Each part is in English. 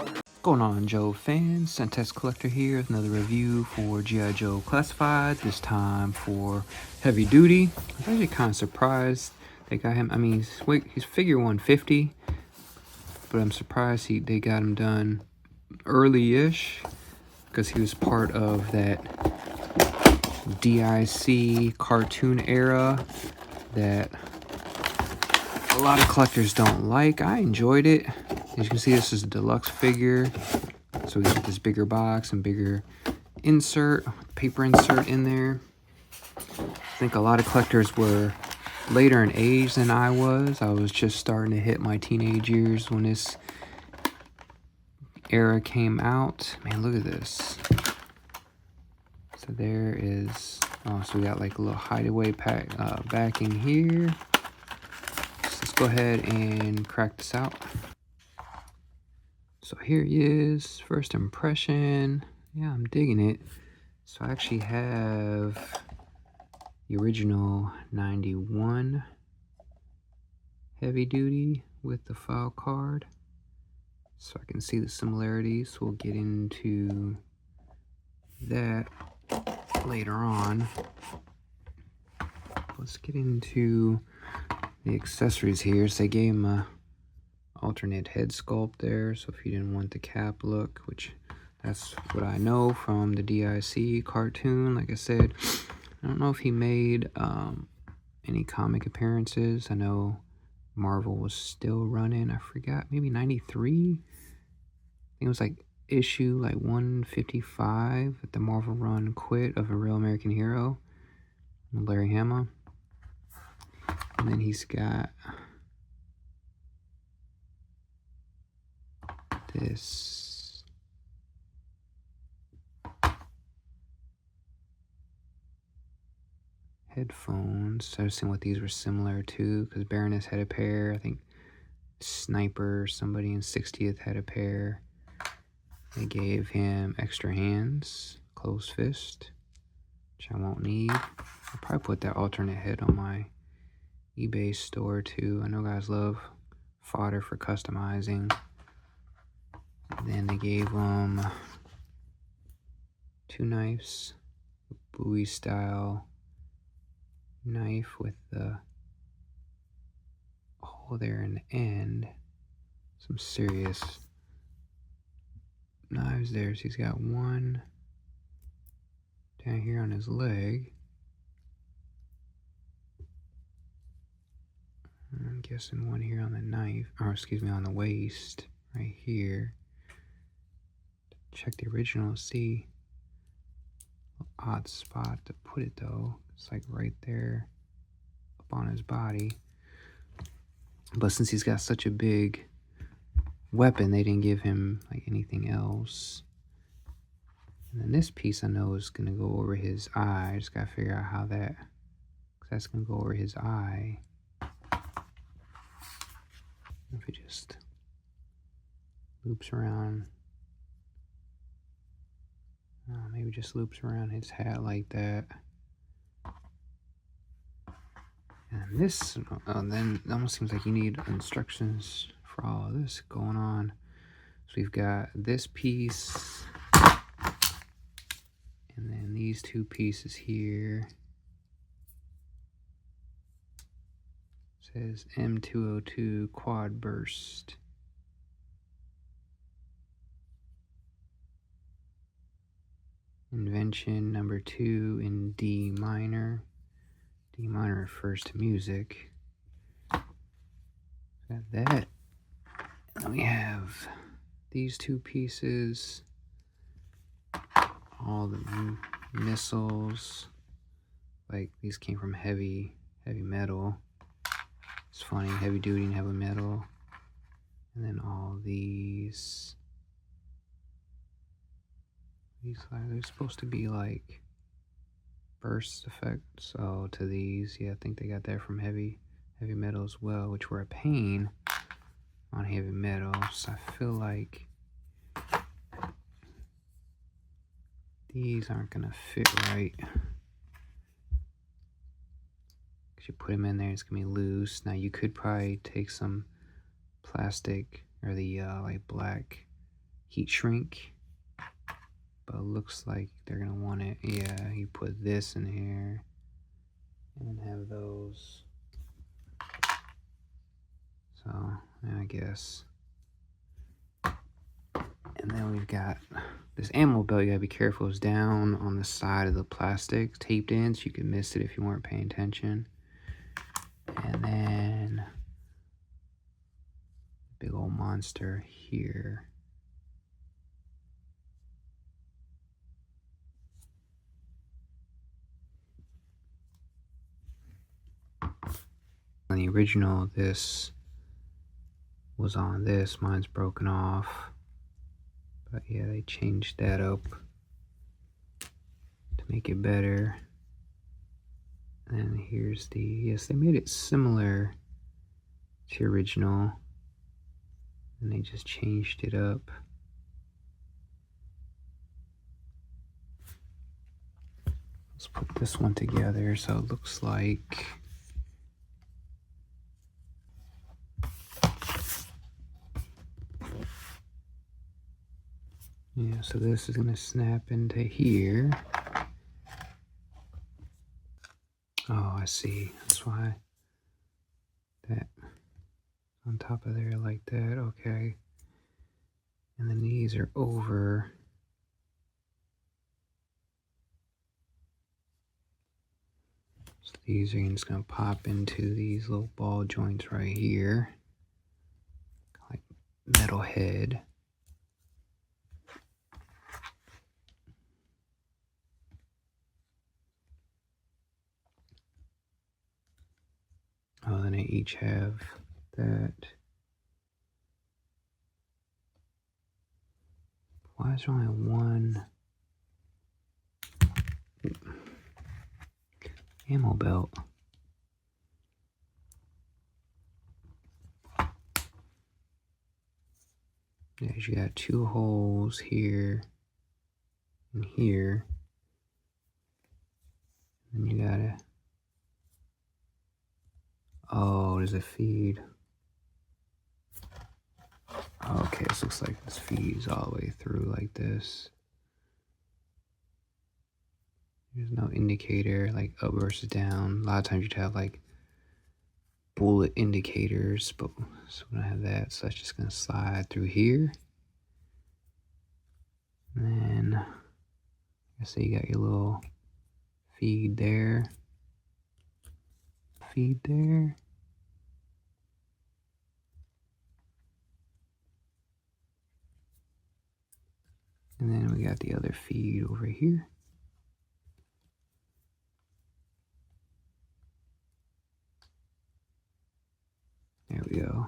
What's going on, Joe fans? Centex Collector here with another review for G.I. Joe Classified, this time for Heavy Duty. I was actually kind of surprised they got him. I mean, he's figure 150, but I'm surprised they got him done early-ish because he was part of that DIC cartoon era that a lot of collectors don't like. I enjoyed it. As you can see, this is a deluxe figure. So we got this bigger box and bigger insert, paper insert in there. I think a lot of collectors were later in age than I was. I was just starting to hit my teenage years when this era came out. Man, look at this. So there is, oh, so we got like a little hideaway backing here. So let's go ahead and crack this out. So here he is, first impression. Yeah, I'm digging it. So I actually have the original 91 Heavy Duty with the file card. So I can see the similarities. We'll get into that later on. Let's get into the accessories here. So they gave him a alternate head sculpt there, so if you didn't want the cap look, which that's what I know from the DIC cartoon. Like I said, I don't know if he made any comic appearances. I know Marvel was still running. I forgot, maybe 93. I think it was like issue like 155 that the Marvel run quit of A Real American Hero, Larry Hama. And then he's got this headphones. I was seeing what these were similar to, because Baroness had a pair. I think Sniper, somebody in 60th had a pair. They gave him extra hands, closed fist, which I won't need. I'll probably put that alternate head on my eBay store too. I know guys love fodder for customizing. Then they gave him 2 knives, Bowie style knife with the hole there in the end. Some serious knives there. So he's got one down here on his leg. I'm guessing one here on the knife, or excuse me, on the waist right here. Check the original, see odd spot to put it though. It's like right there up on his body. But since he's got such a big weapon, they didn't give him like anything else. And then this piece I know is gonna go over his eye. I just gotta figure out how that, because that's gonna go over his eye. If it just loops around. Maybe just loops around his hat like that. And this, then it almost seems like you need instructions for all of this going on. So we've got this piece, and then these 2 pieces here. It says M202 quad burst. Invention number 2 in D minor. D minor refers to music. Got that. And we have these 2 pieces. All the missiles. Like these came from heavy metal. It's funny, heavy duty and heavy metal. And then all these they're supposed to be like burst effect. So to these, yeah, I think they got that from heavy metal as well, which were a pain on heavy metal. So I feel like these aren't gonna fit right. 'cause you put them in there, it's gonna be loose. Now you could probably take some plastic or the like black heat shrink, but it looks like they're gonna want it. Yeah, you put this in here and have those. So I guess. And then we've got this ammo belt. You gotta be careful. It's down on the side of the plastic, taped in, so you could miss it if you weren't paying attention. And then big old monster here. On the original, this was on this. Mine's broken off. But yeah, they changed that up to make it better. And here's the, yes, they made it similar to the original. And they just changed it up. Let's put this one together so it looks like, yeah, so this is gonna snap into here. Oh, I see. That's why that on top of there like that. Okay. And then these are over. So these are just gonna pop into these little ball joints right here, like metal head. Oh, then they each have that. Why is there only one ammo belt? Yeah, you got two holes here and here. And you gotta, oh, there's a feed. Okay, this looks like this feeds all the way through like this. There's no indicator, like up versus down. A lot of times you'd have like bullet indicators, but so we don't have that, so that's just gonna slide through here. And then I say you got your little feed there, feed there. And then we got the other feed over here. There we go.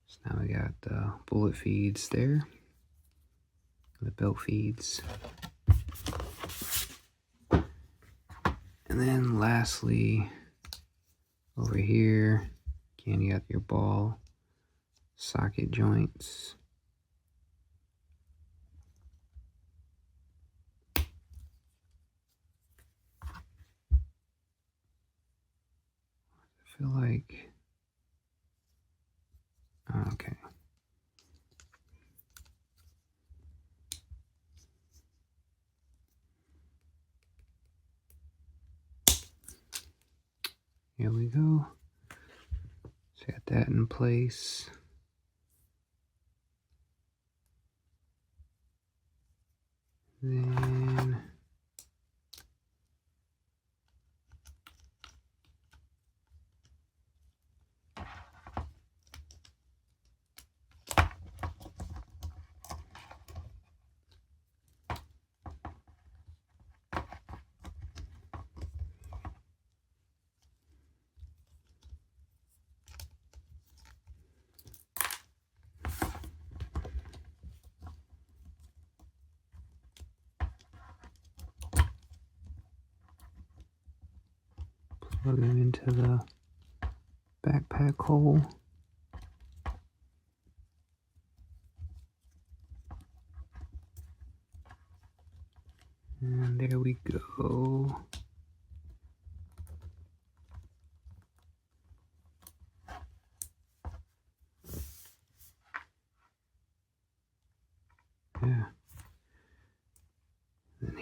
So now we got the bullet feeds there, the belt feeds. And then lastly, over here, again, you got your ball socket joints. I feel like, okay. Here we go. So got that in place. Then plug them into the backpack hole. And there we go.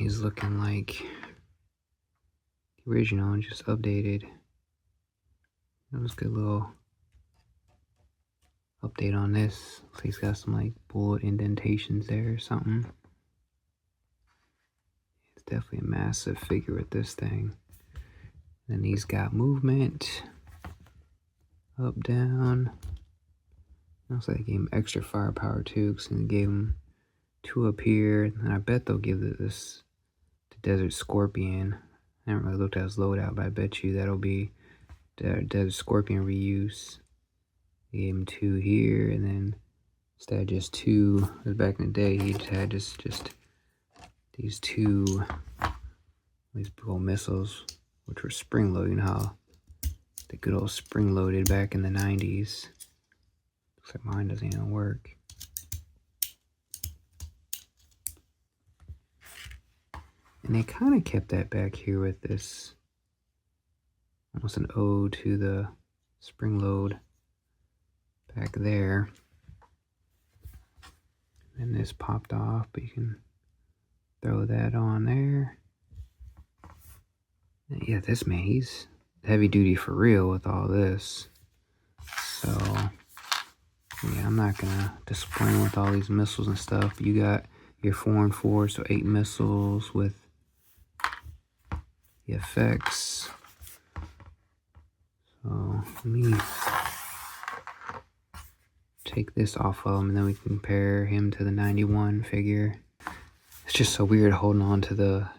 He's looking like the original and just updated. That was a good little update on this. Looks like he's got some like bullet indentations there or something. It's definitely a massive figure with this thing. Then he's got movement. Up, down. Looks like they gave him extra firepower too, because they gave him 2 up here. And I bet they'll give this to Desert Scorpion. I haven't really looked at his loadout, but I bet you that'll be the Desert Scorpion reuse. They gave him 2 here, and then instead of just 2, back in the day, he had just these 2 these big old missiles, which were spring loaded. You know how the good old spring loaded back in the 90s. Looks like mine doesn't even work. And they kind of kept that back here with this, almost an ode to the spring load back there. And this popped off, but you can throw that on there. And yeah, this man, he's heavy duty for real with all this. So yeah, I'm not gonna disappoint with all these missiles and stuff. You got your 4 and 4, so 8 missiles with the effects. So let me take this off of him, and then we can compare him to the 91 figure. It's just so weird holding on to the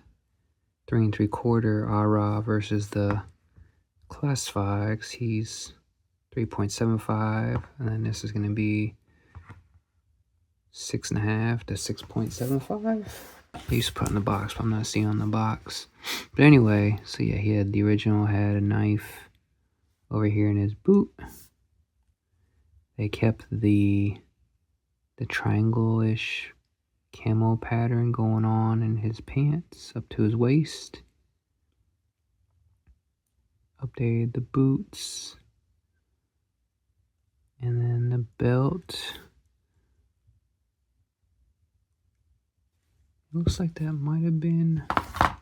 3 3/4 ARA versus the Classified. He's 3.75, and then this is going to be 6.5 to 6.75. I used to put in the box, but I'm not seeing on the box. But anyway, so yeah, he had the original, had a knife over here in his boot. They kept the triangle-ish camo pattern going on in his pants up to his waist. Updated the boots. And then the belt. Looks like that might have been... I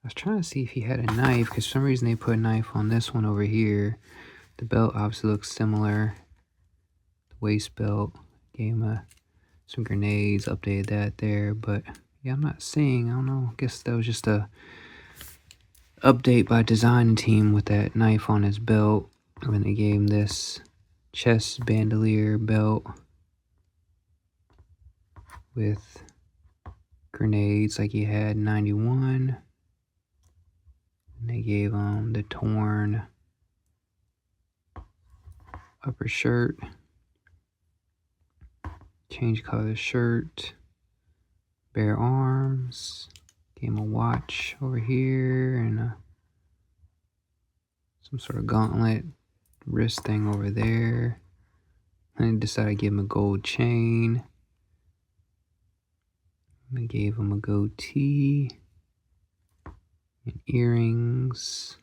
was trying to see if he had a knife, because for some reason they put a knife on this one over here. The belt obviously looks similar. The waist belt. Gave him some grenades, updated that there. But yeah, I'm not seeing, I don't know. I guess that was just a update by design team with that knife on his belt. And then they gave him this chest bandolier belt with grenades like he had in 91. And they gave him the torn upper shirt, change color shirt, bare arms, gave him a watch over here, and some sort of gauntlet wrist thing over there. And I decided to give him a gold chain. And they gave him a goatee and earrings.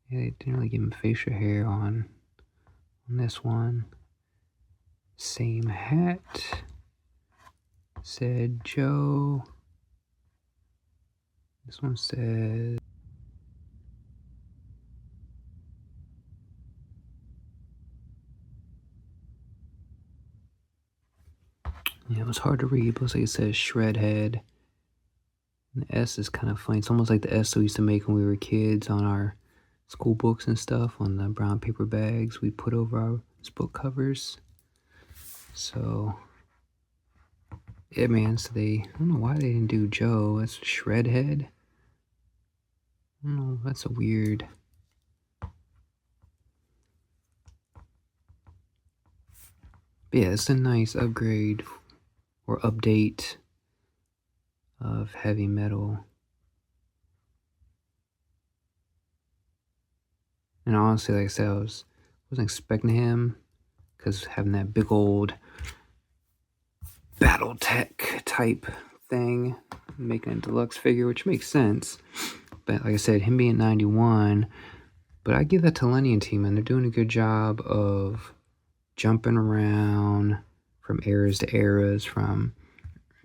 Yeah, they didn't really give him facial hair on this one. Same hat. Said Joe. This one said... Yeah, it was hard to read. It looks like it says Shred Head. And the S is kind of funny. It's almost like the S we used to make when we were kids on our school books and stuff, on the brown paper bags we put over our book covers. So, yeah, man. So I don't know why they didn't do Joe. That's Shred Head. I don't know. That's a weird... But yeah, it's a nice upgrade or update of heavy metal. And honestly, like I said, I wasn't expecting him, because having that big old Battletech type thing, making a deluxe figure, which makes sense. But like I said, him being 91, But I give that to Lenny and team, and they're doing a good job of jumping around from eras to eras, from,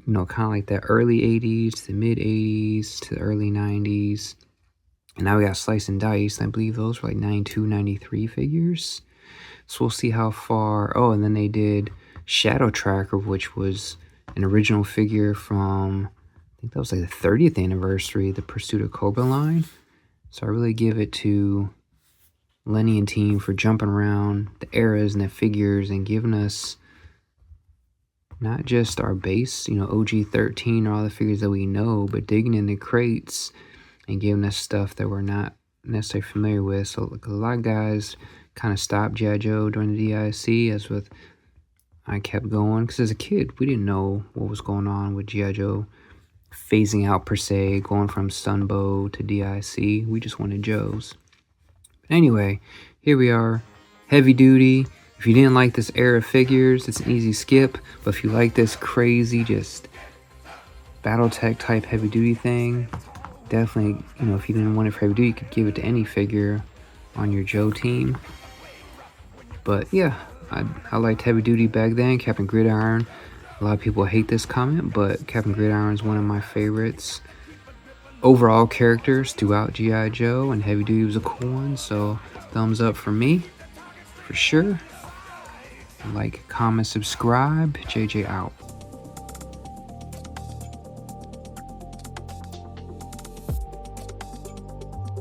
you know, kind of like that early 80s to the mid 80s to the early 90s. And now we got Slice and Dice. I believe those were like 92, 93 figures. So we'll see how far. Oh, and then they did Shadow Tracker, which was an original figure from, I think that was like the 30th anniversary, the Pursuit of Cobra line. So I really give it to Lenny and team for jumping around the eras and the figures and giving us not just our base, you know, OG 13 or all the figures that we know, but digging in the crates and giving us stuff that we're not necessarily familiar with. So like, a lot of guys kind of stopped G.I. Joe during the DIC, as with I kept going, because as a kid we didn't know what was going on with G.I. Joe phasing out per se, going from Sunbow to DIC. We just wanted Joes. But anyway, here we are, heavy duty. If you didn't like this era of figures, it's an easy skip. But if you like this crazy, just Battletech type heavy duty thing, definitely, you know, if you didn't want it for heavy duty, you could give it to any figure on your Joe team. But yeah, I liked heavy duty back then. Captain Gridiron, a lot of people hate this comment, but Captain Gridiron is one of my favorites overall characters throughout G.I. Joe, and heavy duty was a cool one, so thumbs up for me, for sure. Like, comment, subscribe. JJ out.